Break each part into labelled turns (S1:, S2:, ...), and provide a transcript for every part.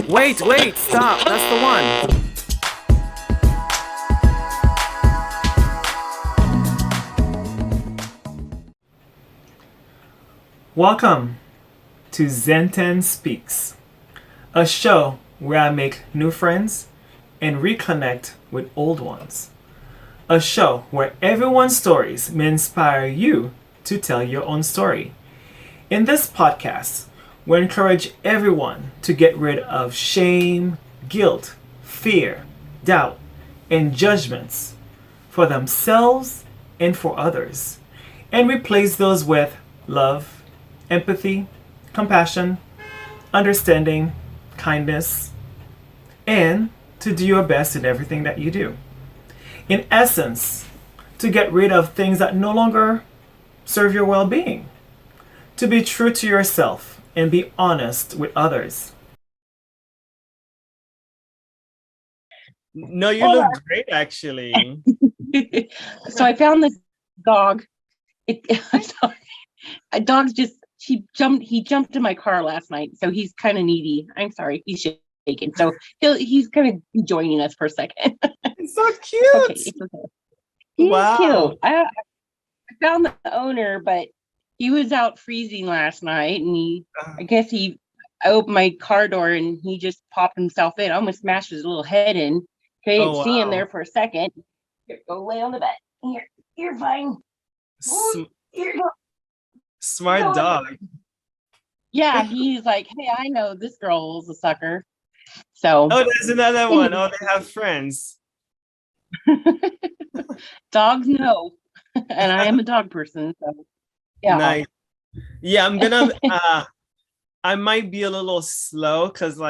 S1: Wait, stop. That's the one. Welcome to ZEN TENN Speaks, a show where I make new friends and reconnect with old ones. A show where everyone's stories may inspire you to tell your own story. In this podcast, we encourage everyone to get rid of shame, guilt, fear, doubt, and judgments for themselves and for others, and replace those with love, empathy, compassion, understanding, kindness, and to do your best in everything that you do. In essence, to get rid of things that no longer serve your well being, to be true to yourself and be honest with others.
S2: No, you look great, actually.
S3: So I found this dog. A dog's just he jumped in my car last night, so he's kind of needy. I'm sorry, he's shaking. So he's gonna be joining us for a second.
S2: It's so cute.
S3: Okay, it's okay. He's cute. I found the owner, but he was out freezing last night, and I opened my car door and he just popped himself in. I almost smashed his little head in. Okay, didn't see him there for a second. Here, go lay on the bed. Here, you're fine. Here you go.
S2: Smart dog.
S3: Yeah, he's like, hey, I know this girl's a sucker. So
S2: there's another one. Oh, they have friends.
S3: Dogs know. And I am a dog person. So yeah.
S2: Nice. Yeah, I'm gonna I might be a little slow because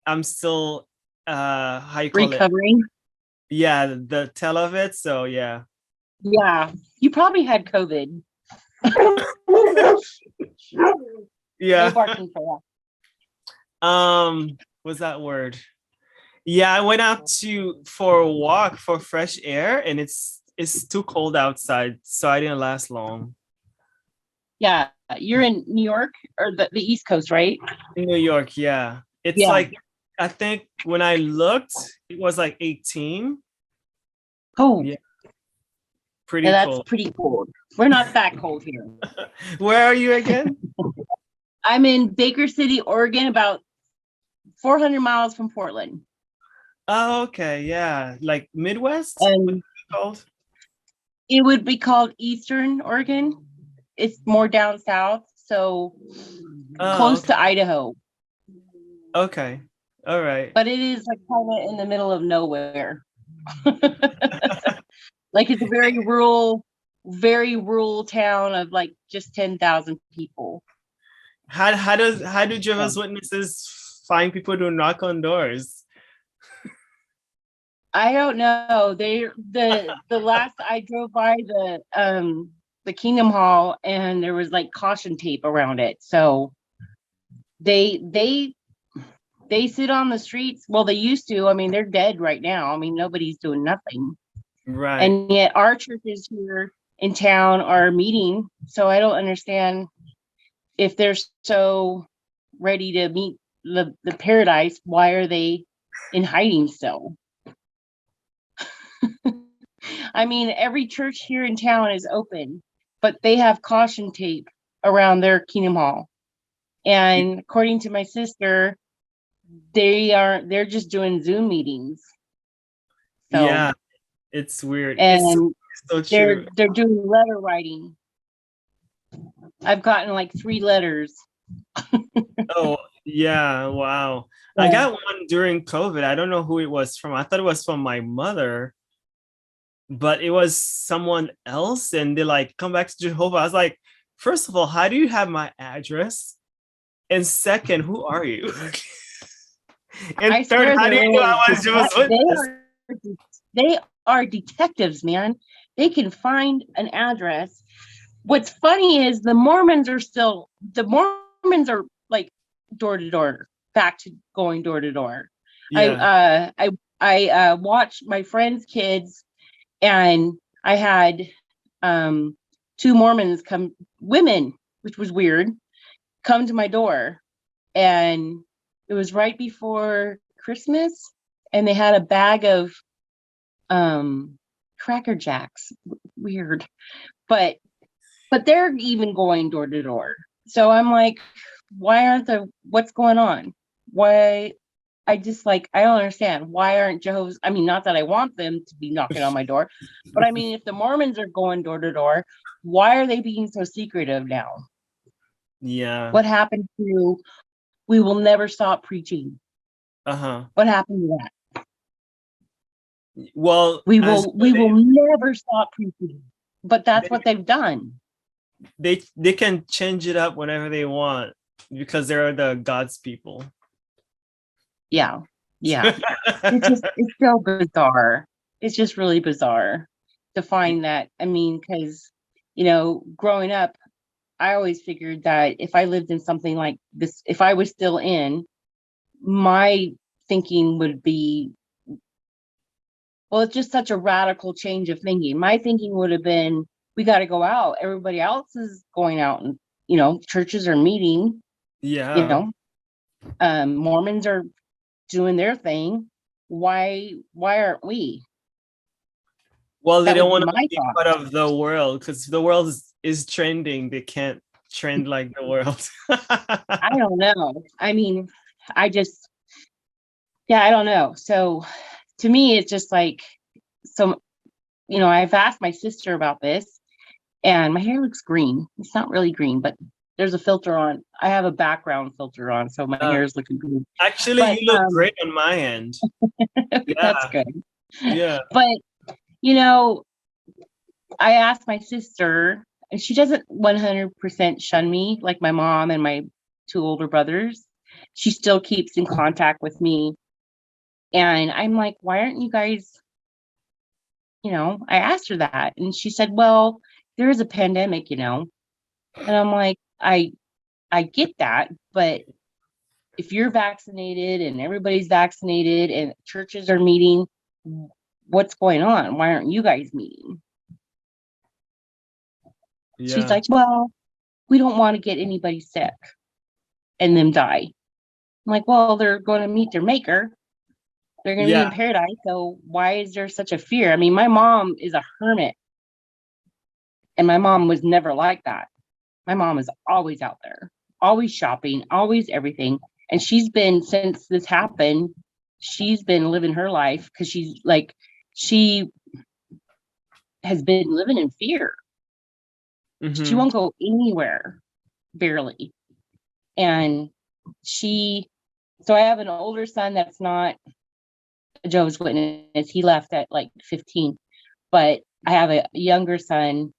S2: I'm still how you call
S3: recovering.
S2: It? Yeah, the tell of it. So yeah.
S3: Yeah. You probably had COVID.
S2: Yeah.
S3: No barking for
S2: that. What's that word? Yeah, I went out for a walk for fresh air, and it's too cold outside, so I didn't last long.
S3: Yeah, you're in New York or the East Coast, right?
S2: In New York, yeah. It's I think when I looked, it was 18.
S3: Oh,
S2: yeah.
S3: That's
S2: cold.
S3: Pretty cold. We're not that cold here.
S2: Where are you again?
S3: I'm in Baker City, Oregon, about 400 miles from Portland.
S2: Oh, okay. Yeah. Like Midwest?
S3: Cold? It would be called Eastern Oregon. It's more down south, so close to Idaho.
S2: Okay. All right.
S3: But it is kind of in the middle of nowhere. It's a very rural town of just 10,000 people.
S2: How do Jehovah's Witnesses find people to knock on doors?
S3: I don't know. The last I drove by the Kingdom Hall, and there was caution tape around it. So they sit on the streets. Well, they used to. I mean, they're dead right now. I mean, nobody's doing nothing.
S2: Right.
S3: And yet our churches here in town are meeting. So I don't understand if they're so ready to meet the paradise, why are they in hiding still? I mean, every church here in town is open, but they have caution tape around their Kingdom Hall. And according to my sister, they're just doing Zoom meetings. So,
S2: yeah, it's weird.
S3: And
S2: it's so true.
S3: They're doing letter writing. I've gotten 3 letters.
S2: Oh, yeah. Wow. Yeah. I got one during COVID. I don't know who it was from. I thought it was from my mother, but it was someone else. And they're come back to Jehovah. I was like, first of all, how do you have my address? And second, who are you? And third, how do you know I was Jehovah's Witness?
S3: They are detectives, man. They can find an address. What's funny is the Mormons are door to door, back to going door to door. Yeah. I watched my friends' kids, and I had 2 Mormons women, which was weird, come to my door, and it was right before Christmas, and they had a bag of Cracker Jacks. Weird. But they're even going door to door. So I'm like, what's going on? Why? I just I don't understand. Why aren't Jehovah's? I mean, not that I want them to be knocking on my door, but I mean, if the Mormons are going door to door, why are they being so secretive now?
S2: Yeah.
S3: What happened to we will never stop preaching? What happened to that?
S2: Well,
S3: we will never stop preaching. But that's what they've done.
S2: They can change it up whenever they want because they're the God's people.
S3: Yeah. It's so bizarre. It's just really bizarre to find that. I mean, because growing up, I always figured that if I lived in something like this, if I was still in, my thinking would be, well, it's just such a radical change of thinking. My thinking would have been, we got to go out. Everybody else is going out, and churches are meeting.
S2: Yeah.
S3: Mormons are doing their thing. Why aren't we?
S2: Well, they don't want to be part of the world because the world is trending. They can't trend like the world.
S3: I don't know. I mean, I don't know. So to me, it's just I've asked my sister about this, and my hair looks green. It's not really green, but there's a filter on. I have a background filter on, so my hair is looking green.
S2: Actually, you look great on my end.
S3: That's good.
S2: Yeah.
S3: But, I asked my sister, and she doesn't 100% shun me like my mom and my two older brothers. She still keeps in contact with me. And I'm like, why aren't you guys, I asked her that. And she said, well, there is a pandemic, And I'm like, I get that. But if you're vaccinated and everybody's vaccinated and churches are meeting, what's going on? Why aren't you guys meeting? Yeah. She's like, well, we don't want to get anybody sick and them die. I'm like, well, they're going to meet their maker. They're going to be in paradise. So why is there such a fear? I mean, my mom is a hermit. And my mom was never like that. My mom is always out there, always shopping, always everything. And she's been, since this happened, she's been living her life because she has been living in fear. Mm-hmm. She won't go anywhere, barely. And so I have an older son that's not a Jehovah's Witness. He left at 15. But I have a younger son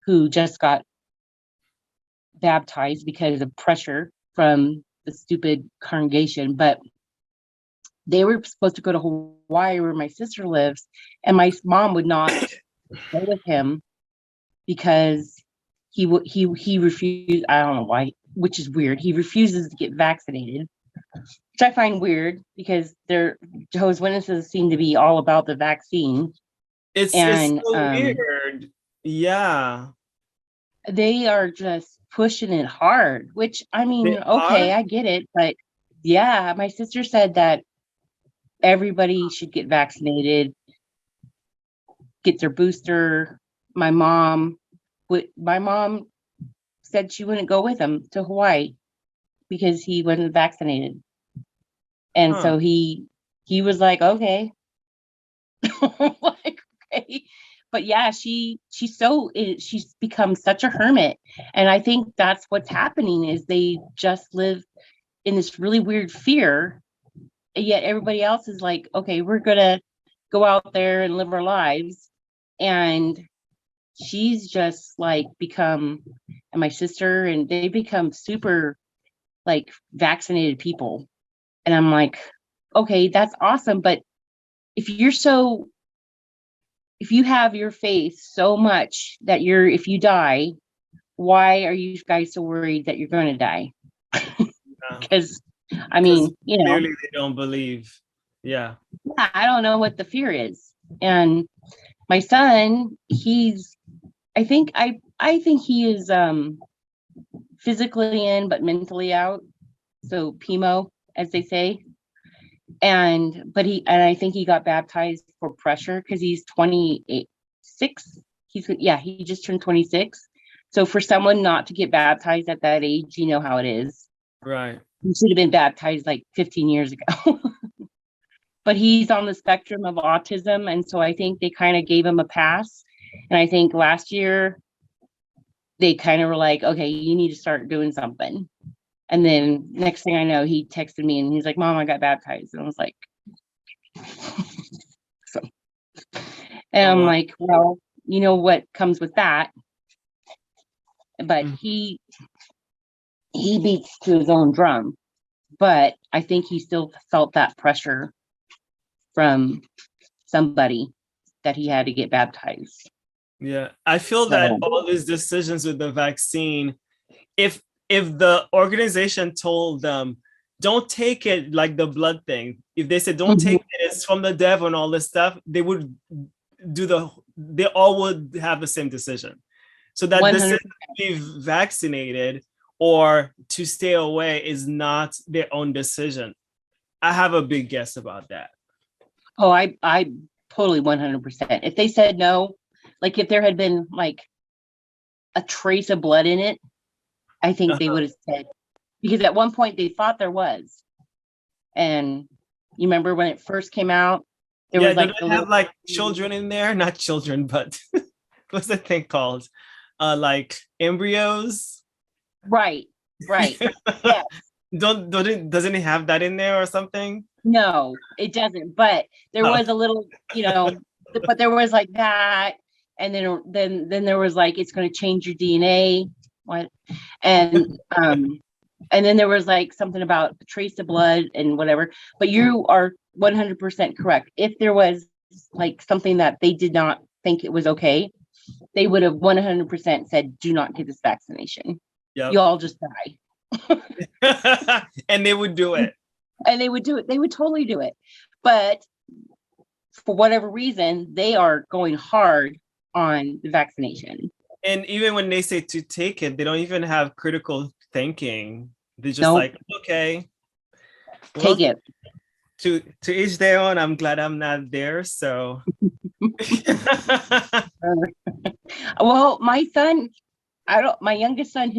S3: who just got baptized because of pressure from the stupid congregation. But they were supposed to go to Hawaii where my sister lives, and my mom would not go with him because he refused. I don't know why, which is weird. He refuses to get vaccinated, which I find weird because Jehovah's Witnesses seem to be all about the vaccine.
S2: It's so weird. Yeah.
S3: They are just pushing it hard, which I mean, okay, I get it. But yeah, my sister said that everybody should get vaccinated, get their booster. My mom said she wouldn't go with him to Hawaii because he wasn't vaccinated. And so he was like, okay. Okay. But yeah, she's become such a hermit. And I think that's what's happening is they just live in this really weird fear. And yet everybody else is like, okay, we're going to go out there and live our lives. And she's just become, and my sister, and they become super vaccinated people. And I'm like, okay, that's awesome. But if you have your faith so much that if you die, why are you guys so worried that you're going to die? Because I mean,
S2: clearly they don't believe. Yeah.
S3: I don't know what the fear is. And my son, I think he is physically in but mentally out. So PMO, as they say. But I think he got baptized for pressure because he's 26. He just turned 26. So for someone not to get baptized at that age, you know how it is.
S2: Right.
S3: He should have been baptized like 15 years ago. But he's on the spectrum of autism, and so I think they kind of gave him a pass. And I think last year they kind of were like, okay, you need to start doing something. And then next thing I know, he texted me and he's like, Mom, I got baptized. And I was like, so, and I'm like, well, you know what comes with that. But he beats to his own drum. But I think he still felt that pressure from somebody that he had to get baptized.
S2: Yeah, I feel that all these decisions with the vaccine, if the organization told them, don't take it, like the blood thing, if they said, don't take it, it's from the devil and all this stuff, they all would have the same decision. So that 100%. Decision to be vaccinated or to stay away is not their own decision. I have a big guess about that.
S3: Oh, I totally 100%. If they said no, like if there had been like a trace of blood in it, I think they would have said, because at one point they thought there was. And you remember when it first came out, there was like
S2: have like children in there, not children, but what's the thing called? Like embryos.
S3: Right. Yes.
S2: Doesn't it have that in there or something?
S3: No, it doesn't. But there was a little, but there was like that, and then there was like, it's going to change your DNA. What? And then there was like something about a trace of blood and whatever. But you are 100% correct. If there was like something that they did not think it was okay, they would have 100% said, do not get this vaccination. Yep. You all just die.
S2: And they would do it.
S3: And they would do it. They would totally do it. But for whatever reason, they are going hard on the vaccination.
S2: And even when they say to take it, they don't even have critical thinking. They're just like, okay,
S3: take it.
S2: To each their own. I'm glad I'm not there. So,
S3: well, my son, my youngest son,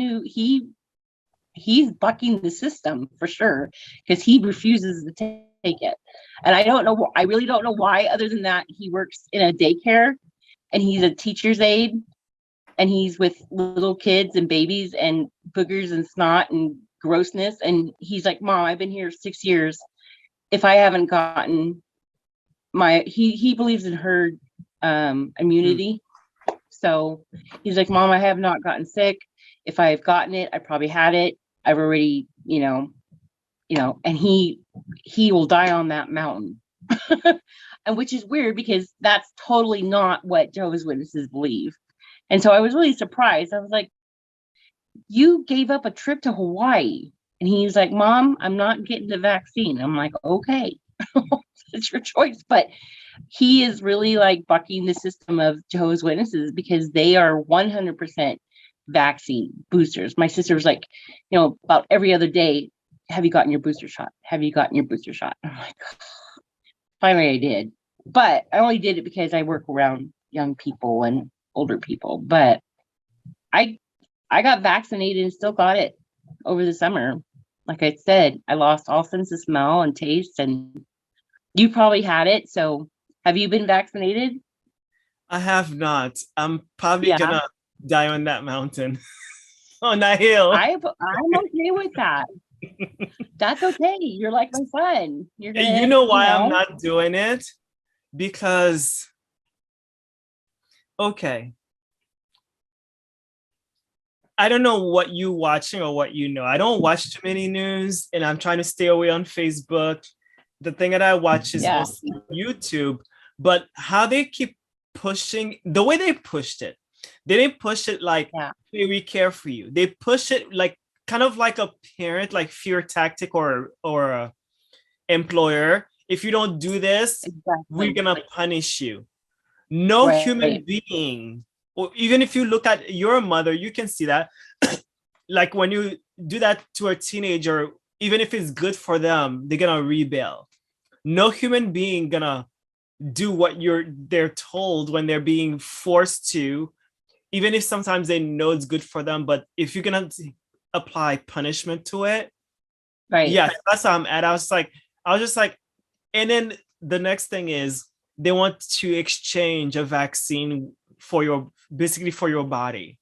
S3: he's bucking the system for sure because he refuses to take it. And I really don't know why, other than that he works in a daycare and he's a teacher's aide and he's with little kids and babies and boogers and snot and grossness. And he's like, Mom, I've been here 6 years. If I haven't gotten he believes in herd immunity. So he's like, Mom, I have not gotten sick. If I've gotten it, I probably had it. I've already, and he will die on that mountain. And which is weird because that's totally not what Jehovah's Witnesses believe. And so I was really surprised. I was like, you gave up a trip to Hawaii. And he's like, Mom, I'm not getting the vaccine. I'm like, okay, it's your choice. But he is really like bucking the system of Jehovah's Witnesses because they are 100% vaccine boosters. My sister was like, about every other day, have you gotten your booster shot? Have you gotten your booster shot? I'm like, finally I did. But I only did it because I work around young people and older people. But I got vaccinated and still got it over the summer. Like I said, I lost all sense of smell and taste, and you probably had it. So have you been vaccinated?
S2: I have not. I'm probably gonna die on that mountain. On that hill.
S3: I'm okay with that. That's okay. You're like my son. You're gonna,
S2: you know why I'm not doing it? Because I don't know what you watching or what you know. I don't watch too many news and I'm trying to stay away on Facebook. The thing that I watch is mostly YouTube, but how they keep pushing, the way they pushed it, they didn't push it like, hey, we care for you. They push it like kind of like a parent, like fear tactic or a employer. If you don't do this, we're gonna punish you. No human being, or even if you look at your mother, you can see that. Like when you do that to a teenager even if it's good for them, they're gonna rebel. No human being gonna do what they're told when they're being forced to, even if sometimes they know it's good for them. But if you're gonna apply punishment to it,
S3: Right.
S2: yeah, that's how I'm at. I was just like, and then the next thing is they want to exchange a vaccine for basically for your body.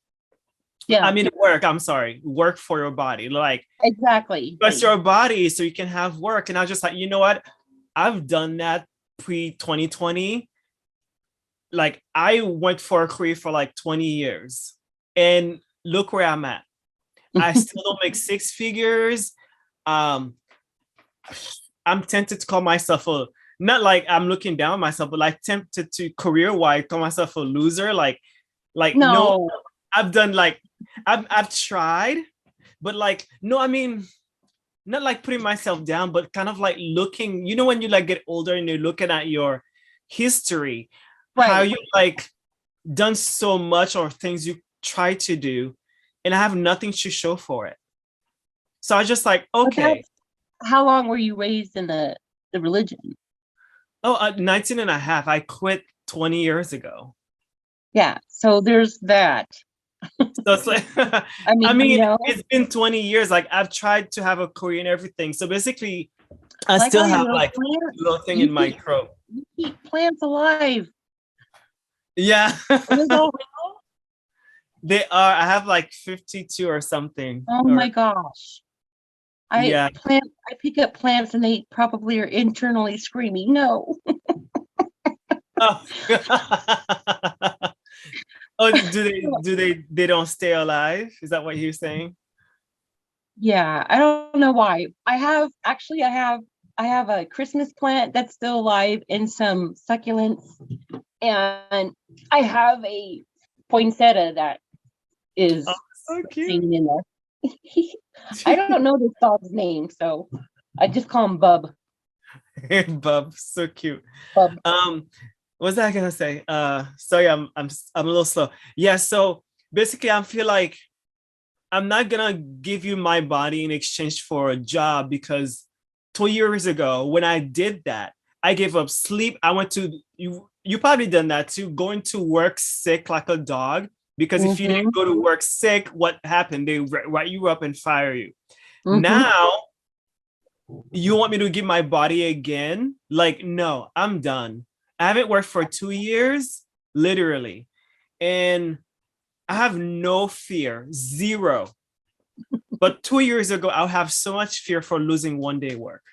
S3: Yeah.
S2: I mean, work for your body. Like,
S3: exactly.
S2: trust your body so you can have work. And I was just like, you know what? I've done that pre-2020. Like, I went for a career for like 20 years. And look where I'm at. I still don't make six figures. I'm tempted to call myself not like I'm looking down on myself, but like tempted to career-wise call myself a loser. Like no, I've done like I've tried, but like no, I mean, not like putting myself down, but kind of like looking, when you like get older and you're looking at your history, how you like done so much or things you try to do, and I have nothing to show for it. So I was just like, okay.
S3: How long were you raised in the religion?
S2: 19 and a half. I quit 20 years ago.
S3: Yeah. So there's that.
S2: So it's like, I mean, it's been 20 years. Like, I've tried to have a career and everything. So basically, I still have like a little thing in my throat.
S3: You keep plants alive.
S2: Yeah. They are. I have like 52 or something.
S3: Oh my gosh. I pick up plants and they probably are internally screaming, no.
S2: Oh. They don't stay alive? Is that what you're saying?
S3: Yeah, I don't know why. I have a Christmas plant that's still alive and some succulents, and I have a poinsettia that is
S2: so cute.
S3: in there. I don't know this dog's name, so I just call him Bub.
S2: Bub, so cute.
S3: Bub.
S2: What was I gonna say? Sorry, I'm a little slow. Yeah, so basically I feel like I'm not gonna give you my body in exchange for a job, because 2 years ago when I did that, I gave up sleep. I went to you probably done that too, going to work sick like a dog, because if you didn't go to work sick, what happened? They write you up and fire you. Now you want me to give my body again? Like, no, I'm done. I haven't worked for 2 years, literally. And I have no fear, zero. But 2 years ago, I'll have so much fear for losing one day work.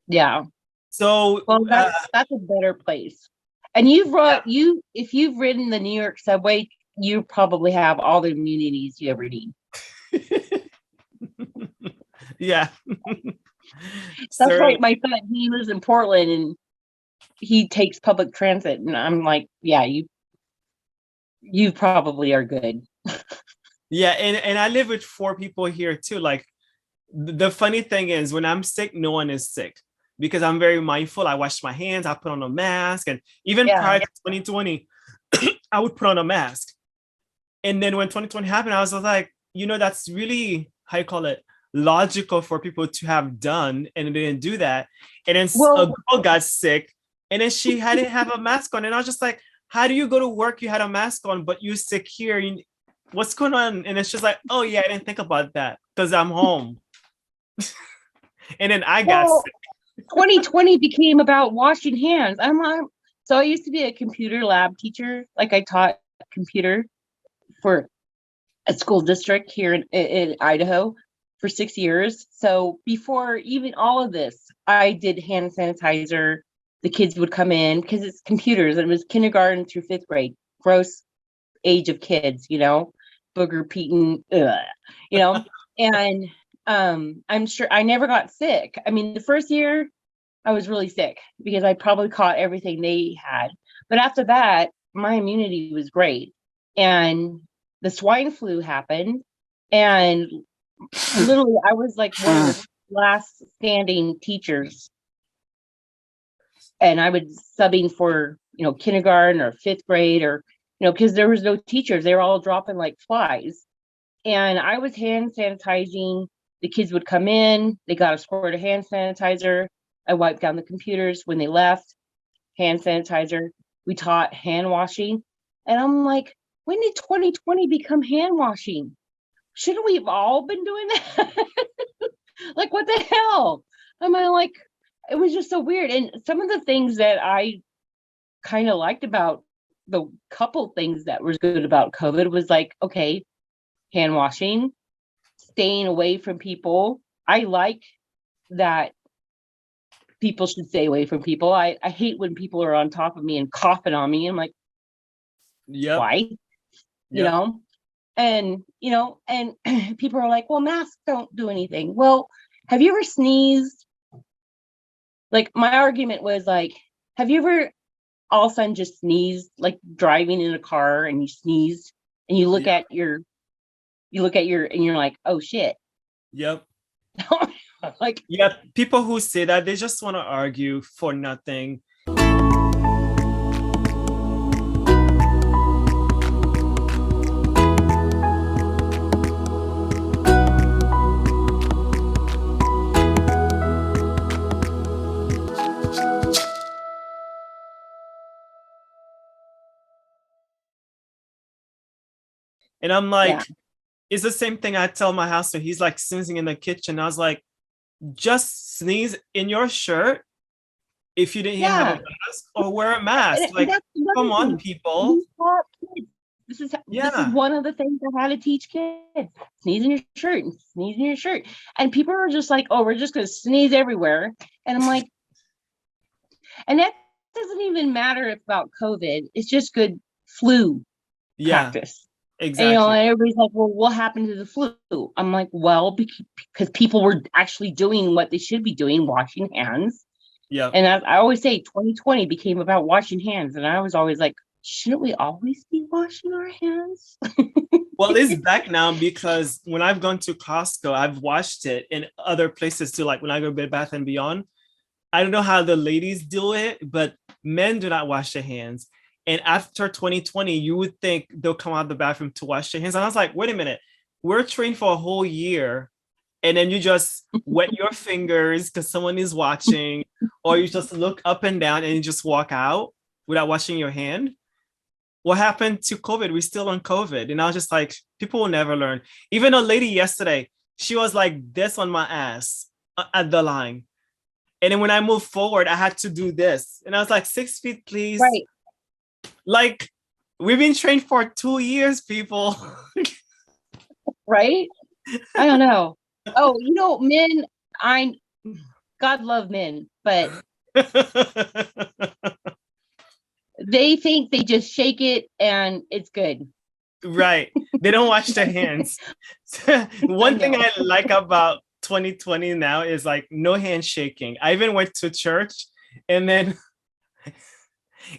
S3: Yeah.
S2: So
S3: that's a better place. And if you've ridden the New York subway, you probably have all the immunities you ever need.
S2: Yeah.
S3: That's right. My son, he lives in Portland and he takes public transit, and I'm like, yeah, you probably are good.
S2: Yeah, and I live with 4 people here too. Like, the funny thing is, when I'm sick, no one is sick, because I'm very mindful. I wash my hands, I put on a mask, and even prior to 2020, I would put on a mask. And then when 2020 happened, I was like, that's really, how you call it, logical for people to have done, and they didn't do that. And then a girl got sick, and then she hadn't have a mask on, and I was just like, how do you go to work? You had a mask on, but you're sick here. What's going on? And it's just like, oh yeah, I didn't think about that because I'm home. And then I got sick.
S3: 2020 became about washing hands. So I used to be a computer lab teacher. Like, I taught computer for a school district here in Idaho for 6 years. So before even all of this, I did hand sanitizer. The kids would come in, because it's computers, and it was kindergarten through 5th grade. Gross age of kids, booger peeing, and I'm sure I never got sick. I mean, the first year I was really sick because I probably caught everything they had. But after that, my immunity was great. And the swine flu happened, and literally I was like one of the last standing teachers. And I was subbing for, kindergarten or 5th grade, or, because there was no teachers. They were all dropping like flies. And I was hand sanitizing the kids would come in, they got a squirt of hand sanitizer. I wiped down the computers when they left, hand sanitizer. We taught hand washing. And I'm like, when did 2020 become hand washing? Shouldn't we have all been doing that? Like, what the hell? I mean, like, it was just so weird. And some of the things that I kind of liked about the couple things that was good about COVID was like, okay, hand washing, staying away from people. I like that people should stay away from people. I hate when people are on top of me and coughing on me. I'm like, why? You know? And, you know, and people are like, well, masks don't do anything. Well, have you ever sneezed? Like, my argument was like, have you ever all of a sudden just sneezed, like driving in a car and you sneezed and you look at your, and you're like, oh shit.
S2: Yep.
S3: Like,
S2: yeah, people who say that, they just want to argue for nothing. And I'm like, it's the same thing I tell my husband. He's like sneezing in the kitchen. I was like, just sneeze in your shirt if you didn't have a mask, or wear a mask. Like, come on, people.
S3: This is one of the things I had to teach kids. Sneeze in your shirt and sneeze in your shirt. And people are just like, oh, we're just going to sneeze everywhere. And I'm like, and that doesn't even matter about COVID. It's just good flu practice.
S2: Exactly.
S3: And, you know, and everybody's like, well, what happened to the flu? I'm like, well, because people were actually doing what they should be doing, washing hands.
S2: Yeah.
S3: And I always say 2020 became about washing hands. And I was always like, shouldn't we always be washing our hands?
S2: Well, it's back now because when I've gone to Costco, I've watched it in other places too. Like when I go to Bed Bath & Beyond, I don't know how the ladies do it, but men do not wash their hands. And after 2020, you would think they'll come out of the bathroom to wash their hands. And I was like, wait a minute, we're trained for a whole year. And then you just wet your fingers because someone is watching, or you just look up and down and you just walk out without washing your hand. What happened to COVID? We're still on COVID. And I was just like, people will never learn. Even a lady yesterday, she was like this on my ass at the line. And then when I moved forward, I had to do this. And I was like, 6 feet, please.
S3: Right.
S2: Like, we've been trained for 2 years, people.
S3: Right? I don't know. Oh, you know, men, God love men, but they think they just shake it and it's good.
S2: Right. They don't wash their hands. One thing I like about 2020 now is like no handshaking. I even went to church and then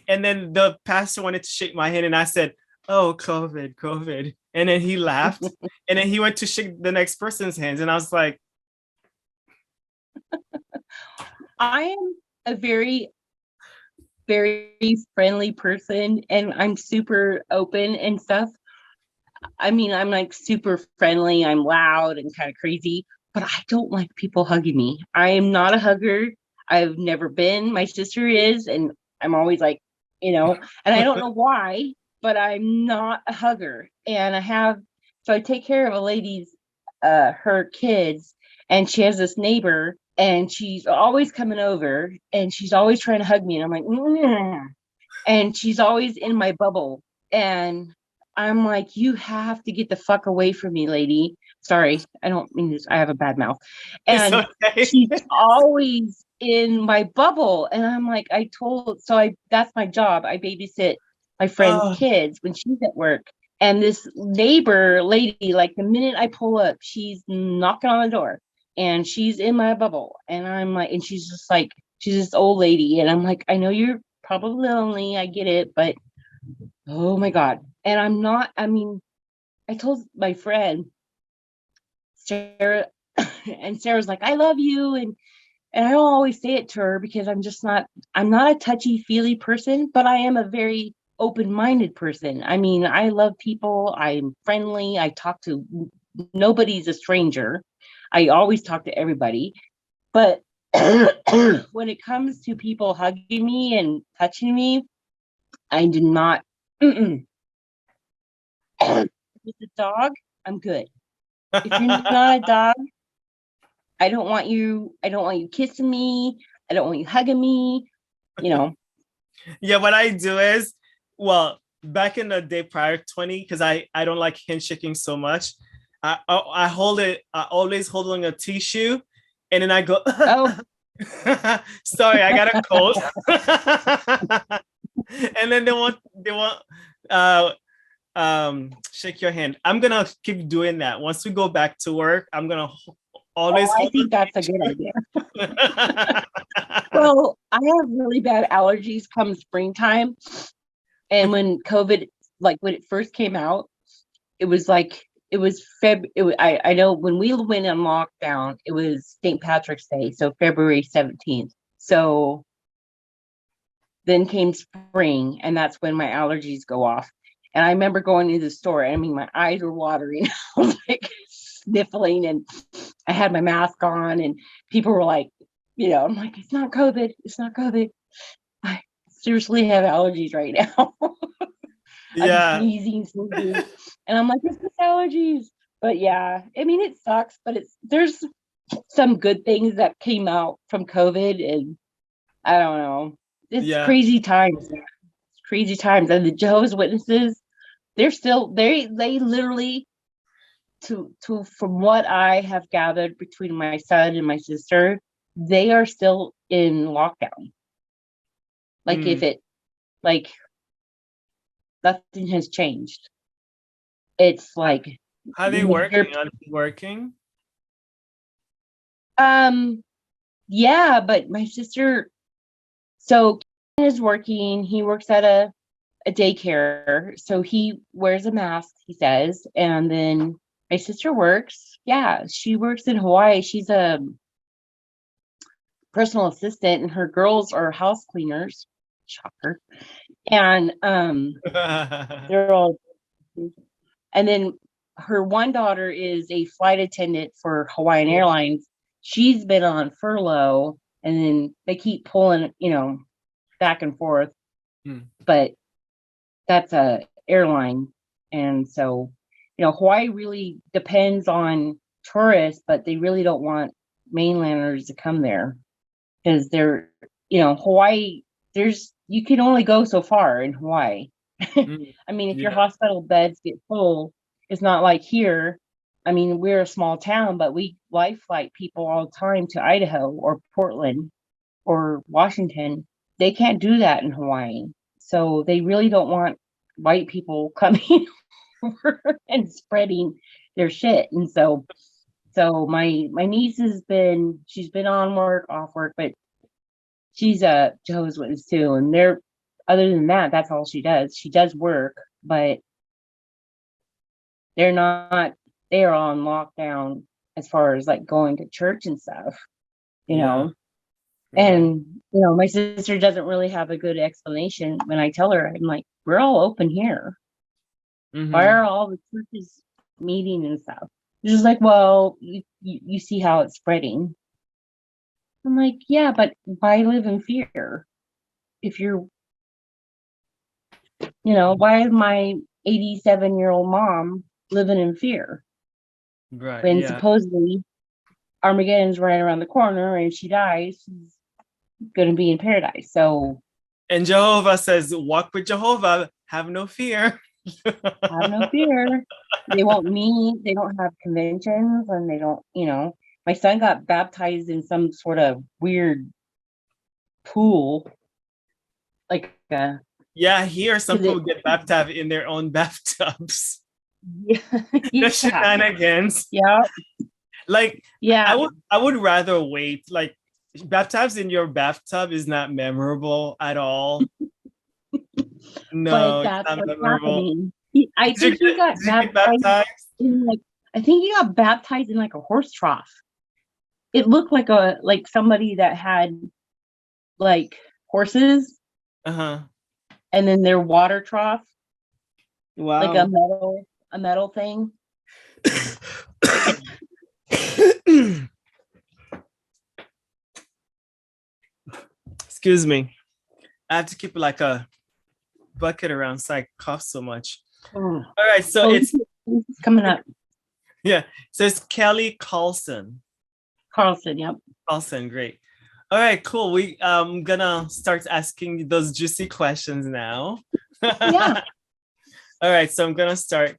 S2: the pastor wanted to shake my hand and I said, oh, COVID. And then he laughed and then he went to shake the next person's hands. And I was like,
S3: I am a very, very friendly person and I'm super open and stuff. I mean, I'm like super friendly. I'm loud and kind of crazy, but I don't like people hugging me. I am not a hugger. I've never been. My sister is, and I'm always like, you know, and I don't know why, but I'm not a hugger. And I take care of a lady's, her kids, and she has this neighbor, and she's always coming over, and she's always trying to hug me, and I'm like, and she's always in my bubble, and I'm like, you have to get the fuck away from me, lady. Sorry, I don't mean this. I have a bad mouth, and she's always in my bubble, and I'm like, that's my job. I babysit my friend's kids when she's at work, and this neighbor lady, like the minute I pull up, she's knocking on the door, and she's in my bubble, and I'm like, and she's this old lady, and I'm like, I know you're probably lonely, I get it, but oh my God. And I told my friend Sarah, and Sarah's like, I love you, and I don't always say it to her because I'm not a touchy-feely person, but I am a very open-minded person. I mean, I love people, I'm friendly, I talk to, nobody's a stranger. I always talk to everybody. But when it comes to people hugging me and touching me, I do not. If it's a dog, I'm good. If you're not a dog, I don't want you kissing me. I don't want you hugging me.
S2: Yeah, what I do is, well, back in the day prior to 20, because I don't like handshaking so much. I hold it. I always holding a tissue, and then I go.
S3: Oh,
S2: Sorry, I got a cold. And then they want shake your hand. I'm gonna keep doing that. Once we go back to work, I'm gonna always.
S3: I think that's a good idea. Well, I have really bad allergies come springtime, and when COVID, like when it first came out, it was I know when we went on lockdown, it was St. Patrick's Day, so February 17th. So then came spring, and that's when my allergies go off. And I remember going to the store, and I mean, my eyes were watering. I was like sniffling, and I had my mask on, and people were like, I'm like, it's not COVID. It's not COVID. I seriously have allergies right now.
S2: Yeah.
S3: I'm sneezing, and I'm like, it's just allergies. But yeah, I mean, it sucks, but there's some good things that came out from COVID, and I don't know. It's crazy times. It's crazy times. And the Jehovah's Witnesses, they're still they literally from what I have gathered between my son and my sister, they are still in lockdown. Like if it nothing has changed. It's like,
S2: how are they working? Are they working?
S3: Yeah, but my sister, so Ken is working. He works at a daycare, so he wears a mask, he says. And then my sister works. Yeah, she works in Hawaii. She's a personal assistant, and her girls are house cleaners. Shocker. And they're all. And then her one daughter is a flight attendant for Hawaiian Airlines. She's been on furlough, and then they keep pulling, back and forth. But that's a airline. And so, Hawaii really depends on tourists, but they really don't want mainlanders to come there because they're, Hawaii, you can only go so far in Hawaii. I mean, if your hospital beds get full, it's not like here. I mean, we're a small town, but we life flight people all the time to Idaho or Portland or Washington. They can't do that in Hawaii. So they really don't want white people coming over and spreading their shit. And so my niece she's been on work, off work, but she's a Jehovah's Witness too. And other than that, that's all she does. She does work, but they are on lockdown as far as like going to church and stuff, And, my sister doesn't really have a good explanation when I tell her. I'm like, we're all open here. Why are all the churches meeting and stuff? She's like, well, you see how it's spreading. I'm like, yeah, but why live in fear? If you're, why is my 87-year-old mom living in fear?
S2: Right.
S3: When supposedly Armageddon's right around the corner, and if she dies, she's going to be in paradise. So,
S2: and Jehovah says, walk with Jehovah, have no fear.
S3: Have no fear. They won't meet. They don't have conventions, and they don't, my son got baptized in some sort of weird pool. Like,
S2: here some people get baptized in their own bathtubs.
S3: Yeah.
S2: The shenanigans.
S3: Yeah.
S2: Like, yeah, I would rather wait. Like, baptized in your bathtub is not memorable at all. No,
S3: but that's
S2: it's not
S3: what's
S2: memorable.
S3: happening. I think he got baptized in like a horse trough. It looked like somebody that had like horses. And then their water trough.
S2: Wow.
S3: Like a metal thing.
S2: Excuse me. I have to keep like a bucket around so I cough so much.
S3: Oh.
S2: All right, so it's
S3: coming up.
S2: Yeah, so it's Kelly Carlson.
S3: Carlson, yep.
S2: Carlson, great. All right, cool. We gonna start asking those juicy questions now.
S3: Yeah.
S2: All right, so I'm gonna start.